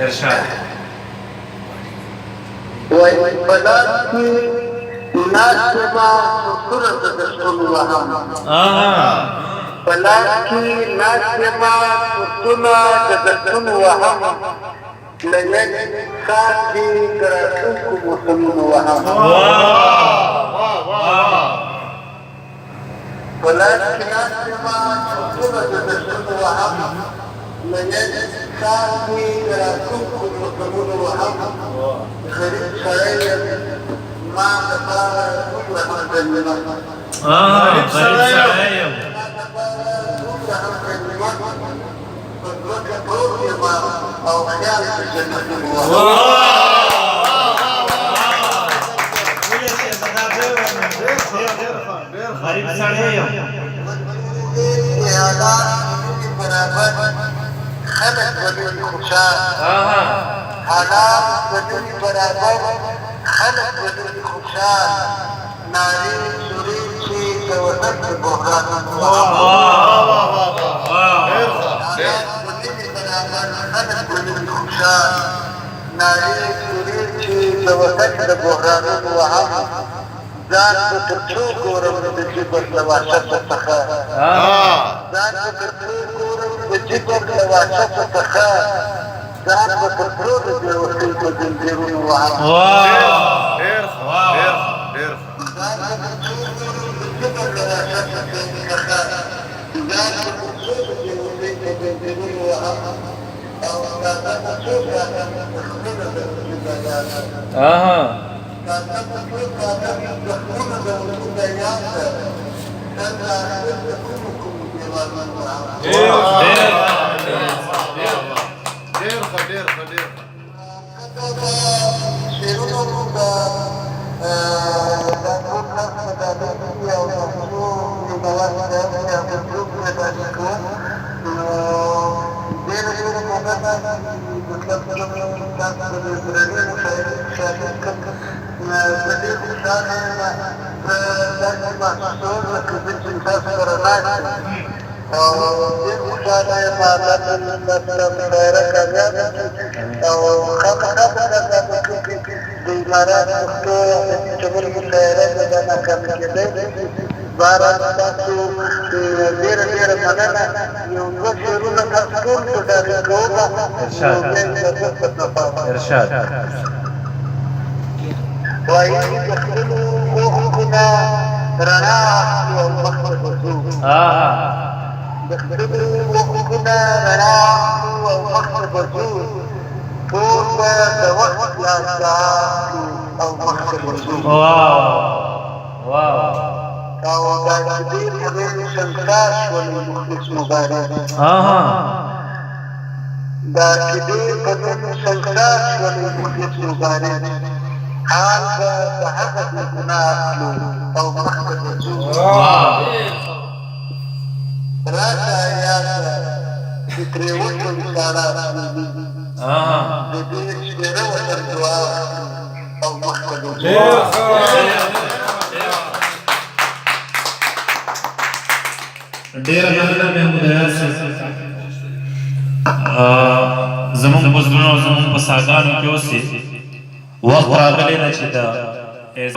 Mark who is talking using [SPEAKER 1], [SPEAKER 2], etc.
[SPEAKER 1] ارشاد
[SPEAKER 2] والبلد ناسبة سورة الرسول وهم بلد ناسبة سورة الرسول وهم لين كافي كرسوكم مسلمون وهم بلد ناسبة سورة الرسول وهم لين كافي كرسوكم مسلمون وهم غريب شرعي ما تفعل كل من
[SPEAKER 1] غريب شرعي
[SPEAKER 2] أو خيال في الجنة
[SPEAKER 1] غريب شرعي
[SPEAKER 2] خلق بدون خشاع حالات بدون برابر خلق بدون خشاع ناری سوری چی توسط بحران حالات بدون برابر خلق بدون خشاع ناری سوری چی توسط بحران وهم ځان په ترڅو ګورم د جبر له وحشت څخه ځان په ترڅو ګورم د جبر له وحشت څخه ځان په ترڅو د بېوسۍ په زنځیرونو وهم
[SPEAKER 3] ډېر ډېر
[SPEAKER 2] ځان په ترڅو ګورم د جبر له وحشت څخه ځان په ترڅو د بېوسۍ په زنځیرونو وهم او ځان په ترڅو راځم د خپلو د وجود karena betul karena berhubungan dengan budaya dan ada hukum kewajiban
[SPEAKER 3] Hadir.
[SPEAKER 2] kata seluruh muda dan bukan pada dia untuk dibawa dan bentuk pedasku dia mengatakan betul-betul tak berani saya بدي خشانة لازم محصول كبنت انتاس كرنات بدي خشانة ما لازم نسلم خيرا كاميابا او خاطر دي مارات مختو جمهور مشاعرة بدانا كاميابا بارات تاسو دير منانا يوم تاسكون تداري كوبا
[SPEAKER 1] ارشاد
[SPEAKER 2] وإن يخلوا خوفنا رنا والمخرج وزوج يخلوا خوفنا رنا والمخرج وزوج فوق توقف يا ساعة أو مخرج وزوج أو كبير من شمساش والمخلص مبارك دار كبير من شمساش والمخلص مبارك هذا تحدث الناس أو محمد وجود راسا يا فكري وجه الإشارات بديش بروة الدعاء أو محمد وجود
[SPEAKER 1] ډیر مننه محمود زمون بزرګانو زمون په ساګانو کې اوسې وخت راغلی نه چې دا